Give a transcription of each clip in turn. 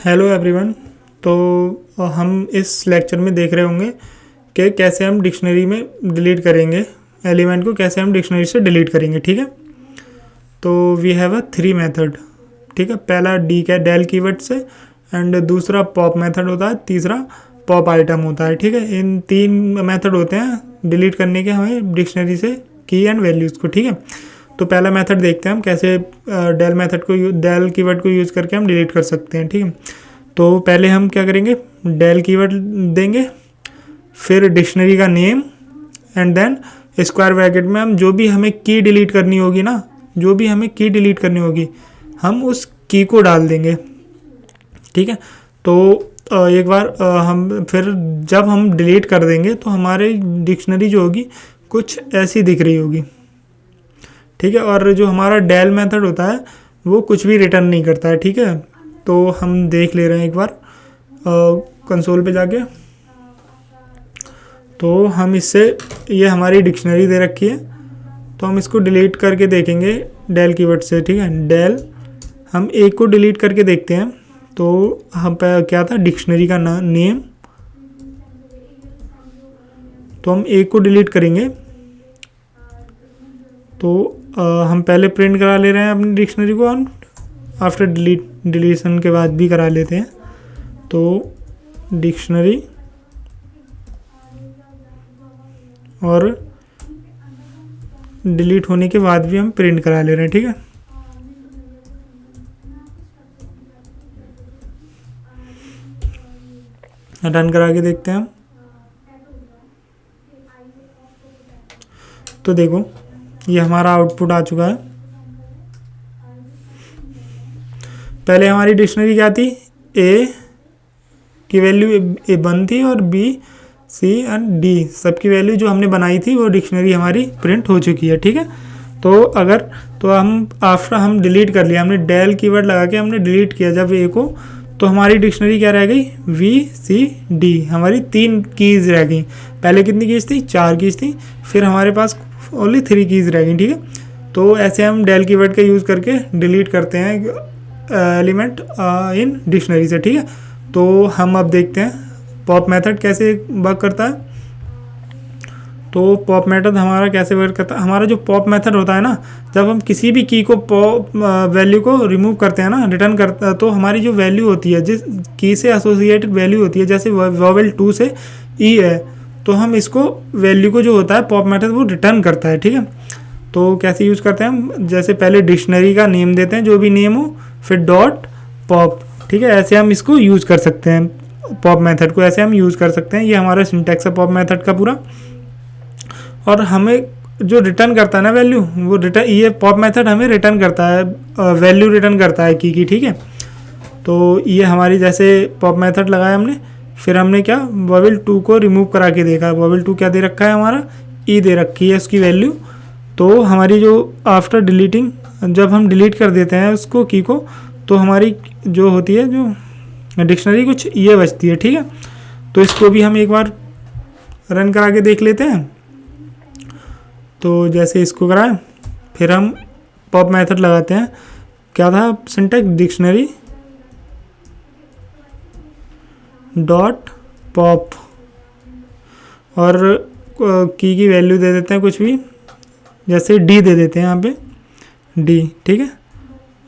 Hello everyone. तो हम इस लेक्चर में देख रहे होंगे कि कैसे हम डिक्शनरी में डिलीट करेंगे एलिमेंट को, कैसे हम डिक्शनरी से डिलीट करेंगे। ठीक है, तो वी हैव अ 3 मेथड। ठीक है, पहला डी का डेल कीवर्ड से, एंड दूसरा पॉप मेथड होता है, तीसरा पॉप आइटम होता है। ठीक है, इन 3 मेथड होते हैं डिलीट करने के हमें डिक्शनरी से की एंड वैल्यूज़ को। ठीक है, तो पहला मेथड देखते हैं हम कैसे डेल मेथड को डेल कीवर्ड को यूज़ करके हम डिलीट कर सकते हैं। ठीक है, तो पहले हम क्या करेंगे, डेल कीवर्ड देंगे, फिर डिक्शनरी का name, and then square bracket में हम जो भी हमें की डिलीट करनी होगी ना, जो भी हमें की डिलीट करनी होगी हम उस की को डाल देंगे। ठीक है, तो एक बार हम फिर जब हम डिलीट कर देंगे तो हमारी डिक्शनरी जो होगी कुछ ऐसी दिख रही होगी। ठीक है, और जो हमारा डेल मेथड होता है वो कुछ भी रिटर्न नहीं करता है। ठीक है, तो हम देख ले रहे हैं एक बार कंसोल पे जाके। तो हम इससे, ये हमारी डिक्शनरी दे रखी है, तो हम इसको डिलीट करके देखेंगे डेल कीवर्ड से। ठीक है, डेल हम एक को डिलीट करके देखते हैं। तो हम पे क्या था, डिक्शनरी का नेम, तो हम एक को डिलीट करेंगे। तो हम पहले प्रिंट करा ले रहे हैं अपनी डिक्शनरी को, हम आफ्टर डिलीशन के बाद भी करा लेते हैं। तो डिक्शनरी और डिलीट होने के बाद भी हम प्रिंट करा ले रहे हैं। ठीक है, रन करा के देखते हैं हम। तो देखो ये हमारा आउटपुट आ चुका है। पहले हमारी डिक्शनरी क्या थी, ए की वैल्यू A1 थी और B, C एंड D सबकी वैल्यू जो हमने बनाई थी वो डिक्शनरी हमारी प्रिंट हो चुकी है। ठीक है, तो अगर तो हम आफ्टर हम डिलीट कर लिया, हमने डेल कीवर्ड लगा के हमने डिलीट किया जब A को, तो हमारी डिक्शनरी क्या रह गई, V, C, D हमारी 3 कीज़ रह गई। पहले कितनी कीज़ थी, 4 कीज़ थी, फिर हमारे पास ओनली 3 कीज़ रह गई। ठीक है, तो ऐसे हम डेल कीवर्ड का यूज़ करके डिलीट करते हैं एलिमेंट इन डिक्शनरी से। ठीक है, तो हम अब देखते हैं पॉप मेथड कैसे वर्क करता है। तो पॉप मेथड हमारा कैसे वर्क करता है, हमारा जो पॉप मेथड होता है ना, जब हम किसी भी की को पॉप वैल्यू को रिमूव करते हैं ना, रिटर्न करता है, तो हमारी जो वैल्यू होती है, जिस की से एसोसिएटेड वैल्यू होती है, जैसे वोवेल 2 से ई है, तो हम इसको वैल्यू को जो होता है पॉप मेथड वो रिटर्न करता है। ठीक है, तो कैसे यूज़ करते हैं हम, जैसे पहले डिक्शनरी का नेम देते हैं, जो भी नेम हो, फिर डॉट पॉप। ठीक है, ऐसे हम इसको यूज़ कर सकते हैं, पॉप मेथड को ऐसे हम यूज़ कर सकते हैं। ये हमारा सिंटैक्स है पॉप मेथड का पूरा। और हमें जो रिटर्न करता है ना वैल्यू, वो रिटर्न, ये पॉप मेथड हमें रिटर्न करता है, वैल्यू रिटर्न करता है की। ठीक है, तो ये हमारी जैसे पॉप मेथड लगाया हमने, फिर हमने क्या, वोवेल 2 को रिमूव करा के देखा। वोवेल 2 क्या दे रखा है हमारा, ई दे रखी है उसकी वैल्यू। तो हमारी जो आफ्टर डिलीटिंग, जब हम डिलीट कर देते हैं उसको की को, तो हमारी जो होती है जो डिक्शनरी कुछ ये बचती है। ठीक है, तो इसको भी हम एक बार रन करा के देख लेते हैं। तो जैसे इसको कराएं, फिर हम पॉप मेथड लगाते हैं। क्या था सिंटैक्स, डिक्शनरी डॉट पॉप, और की वैल्यू दे देते हैं कुछ भी, जैसे D दे देते हैं यहाँ पे D। ठीक है,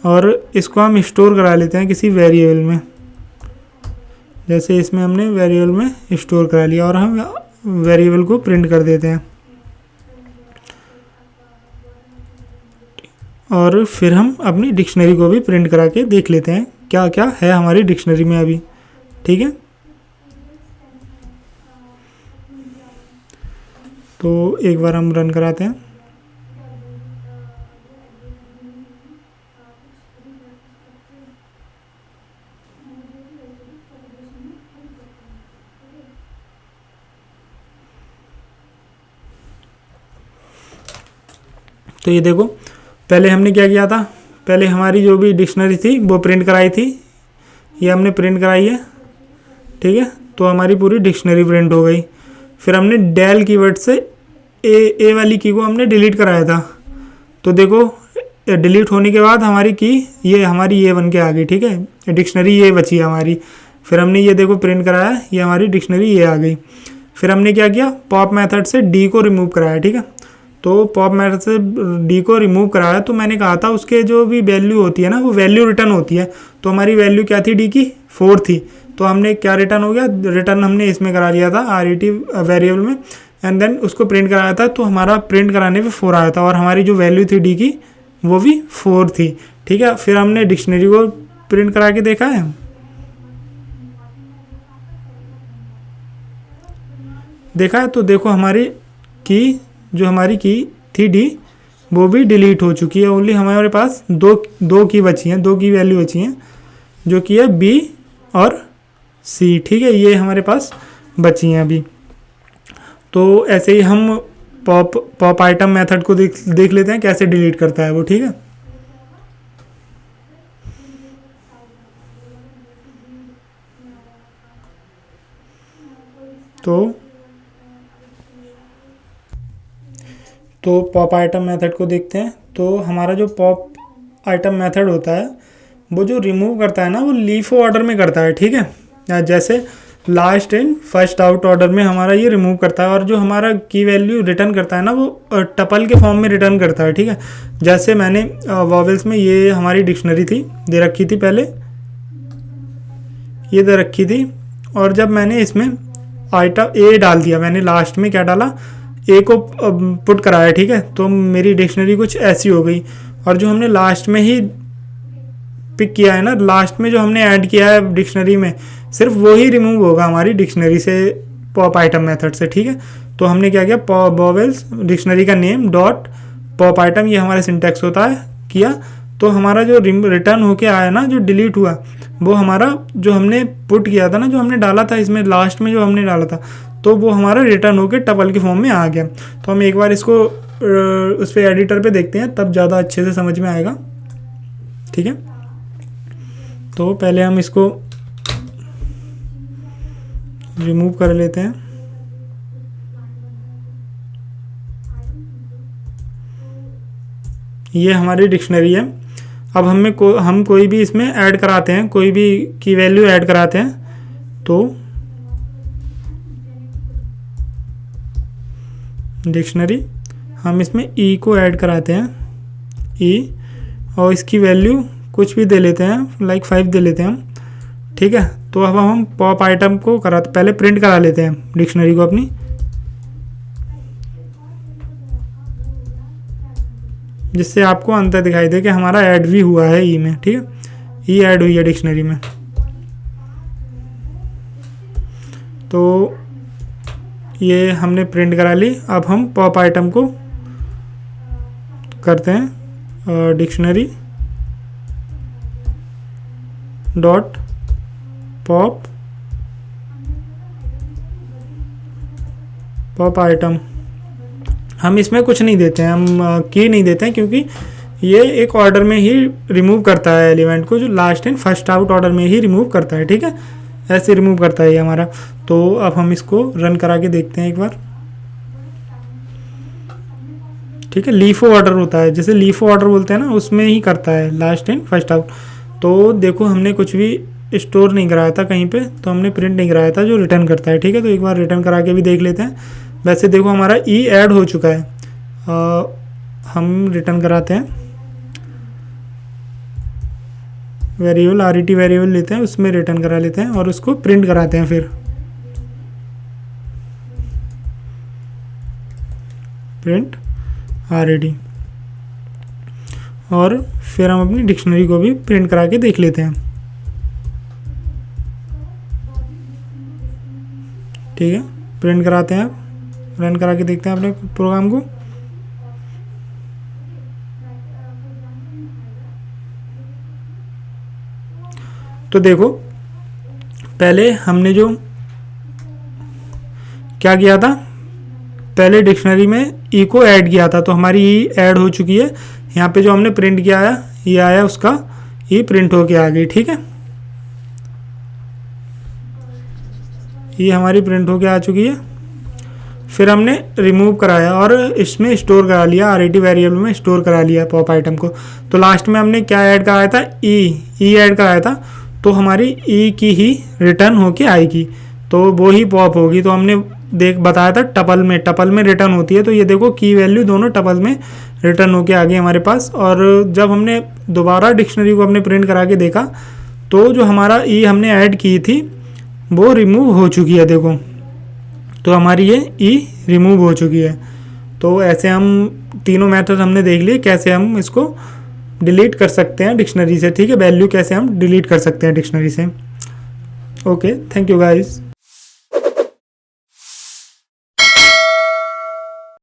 और इसको हम स्टोर करा लेते हैं किसी वेरिएबल में, जैसे इसमें हमने वेरिएबल में स्टोर करा लिया, और हम वेरिएबल को प्रिंट कर देते हैं। और फिर हम अपनी डिक्शनरी को भी प्रिंट करा के देख लेते हैं क्या क्या है हमारी डिक्शनरी में अभी। ठीक है, तो एक बार हम रन कराते हैं। तो ये देखो, पहले हमने क्या किया था, पहले हमारी जो भी डिक्शनरी थी वो प्रिंट कराई थी, ये हमने प्रिंट कराई है। ठीक है, तो हमारी पूरी डिक्शनरी प्रिंट हो गई। फिर हमने डेल कीवर्ड से ए वाली की को हमने डिलीट कराया था। तो देखो डिलीट होने के बाद हमारी की ये हमारी ये बन के आ गई, ठीक है, डिक्शनरी ये बची है हमारी। फिर हमने ये देखो प्रिंट कराया, ये हमारी डिक्शनरी ये आ गई। फिर हमने क्या किया, पॉप मेथड से डी को रिमूव कराया, ठीक है। तो पॉप मेथड से डी को रिमूव कराया, तो मैंने कहा था उसके जो भी वैल्यू होती है ना वो वैल्यू रिटर्न होती है। तो हमारी वैल्यू क्या थी डी की, 4 थी। तो हमने क्या रिटर्न हो गया, रिटर्न हमने इसमें करा लिया था RET वेरिएबल में, एंड देन उसको प्रिंट कराया था। तो हमारा प्रिंट कराने पे 4 आया था और हमारी जो वैल्यू थी डी की वो भी 4 थी, ठीक है। फिर हमने डिक्शनरी को प्रिंट करा के देखा है, देखा है। तो देखो हमारी की जो हमारी की थी डी वो भी डिलीट हो चुकी है। ओनली हमारे पास दो की बची हैं, 2 की वैल्यू बची हैं, जो कि है बी और सी, ठीक है। ये हमारे पास बची हैं अभी। तो ऐसे ही हम पॉप आइटम मेथड को देख लेते हैं कैसे डिलीट करता है वो, ठीक है। तो पॉप आइटम मेथड को देखते हैं। तो हमारा जो पॉप आइटम मेथड होता है वो जो रिमूव करता है ना वो लीफ ऑर्डर में करता है, ठीक है। जैसे last in first out order में हमारा ये रिमूव करता है, और जो हमारा की वैल्यू रिटर्न करता है ना वो टपल के फॉर्म में रिटर्न करता है, ठीक है। जैसे मैंने वॉवेल्स में ये हमारी डिक्शनरी थी दे रखी थी, पहले ये दे रखी थी, और जब मैंने इसमें आइटम ए डाल दिया, मैंने लास्ट में क्या डाला, ए को पुट कराया, ठीक है। तो मेरी डिक्शनरी कुछ ऐसी हो गई। और जो हमने लास्ट में ही पिक किया है ना, लास्ट में जो हमने ऐड किया है डिक्शनरी में, सिर्फ वो ही रिमूव होगा हमारी डिक्शनरी से पॉप आइटम मेथड से, ठीक है। तो हमने क्या किया, वॉवेल्स डिक्शनरी का नेम डॉट पॉप आइटम, ये हमारा सिंटैक्स होता है, किया। तो हमारा जो रिटर्न होके आया ना, जो डिलीट हुआ, वो हमारा जो हमने पुट किया था ना, जो हमने डाला था इसमें लास्ट में जो हमने डाला था, तो वो हमारा रिटर्न होके टपल के फॉर्म में आ गया। तो हम एक बार इसको उस पर एडिटर पे देखते हैं, तब ज़्यादा अच्छे से समझ में आएगा, ठीक है। तो पहले हम इसको रिमूव कर लेते हैं। ये हमारी डिक्शनरी है। अब हम कोई भी इसमें ऐड कराते हैं, कोई भी की वैल्यू ऐड कराते हैं, तो डिक्शनरी हम इसमें ई को ऐड कराते हैं, ई, और इसकी वैल्यू कुछ भी दे लेते हैं, लाइक 5 दे लेते हैं हम, ठीक है। तो अब हम पॉप आइटम को पहले प्रिंट करा लेते हैं डिक्शनरी को अपनी, जिससे आपको अंतर दिखाई दे कि हमारा ऐड भी हुआ है ई में, ठीक है। ई ऐड हुई है डिक्शनरी में। तो ये हमने प्रिंट करा ली। अब हम पॉप आइटम को करते हैं डिक्शनरी डॉट पॉप आइटम। हम इसमें कुछ नहीं देते हैं, हम की नहीं देते हैं, क्योंकि ये एक ऑर्डर में ही रिमूव करता है एलिमेंट को, जो last in first out order में ही रिमूव करता है, ठीक है। ऐसे रिमूव करता है ये हमारा। तो अब हम इसको रन करा के देखते हैं एक बार, ठीक है। लीफो ऑर्डर होता है, जैसे लीफो ऑर्डर बोलते हैं ना, उसमें ही करता है लास्ट इन फर्स्ट आउट। तो देखो हमने कुछ भी स्टोर नहीं कराया था कहीं पे, तो हमने प्रिंट नहीं कराया था, जो रिटर्न करता है, ठीक है। तो एक बार रिटर्न करा के भी देख लेते हैं। वैसे देखो हमारा ई ऐड हो चुका है, हम रिटर्न कराते हैं, वेरिएबल RET वेरिएबल लेते हैं, उसमें रिटर्न करा लेते हैं और उसको प्रिंट कराते हैं। फिर प्रिंट RET, और फिर हम अपनी डिक्शनरी को भी प्रिंट करा के देख लेते हैं, ठीक है। प्रिंट कराते हैं, रन करा के देखते हैं अपने प्रोग्राम को। तो देखो पहले हमने जो क्या किया था, पहले डिक्शनरी में ई को ऐड किया था, तो हमारी ई ऐड हो चुकी है। यहाँ पे जो हमने प्रिंट किया है ये आया, उसका ई प्रिंट होके आ गई, ठीक है। ये हमारी प्रिंट होके आ चुकी है। फिर हमने रिमूव कराया और इसमें स्टोर करा लिया, RET वेरिएबल में स्टोर करा लिया पॉप आइटम को। तो लास्ट में हमने क्या ऐड कराया था, ई ऐड कराया था, तो हमारी ई की ही रिटर्न होके आएगी, तो वो ही पॉप होगी। तो हमने बताया था टपल में रिटर्न होती है। तो ये देखो की वैल्यू दोनों टपल में रिटर्न होके आ गई हमारे पास। और जब हमने दोबारा डिक्शनरी को अपने प्रिंट करा के देखा तो जो हमारा ई हमने ऐड की थी वो रिमूव हो चुकी है, देखो। तो हमारी ये ई रिमूव हो चुकी है। तो ऐसे हम तीनों मेथड हमने देख लिए कैसे हम इसको डिलीट कर सकते हैं डिक्शनरी से, ठीक है, वैल्यू कैसे हम डिलीट कर सकते हैं डिक्शनरी से। Okay, thank you guys.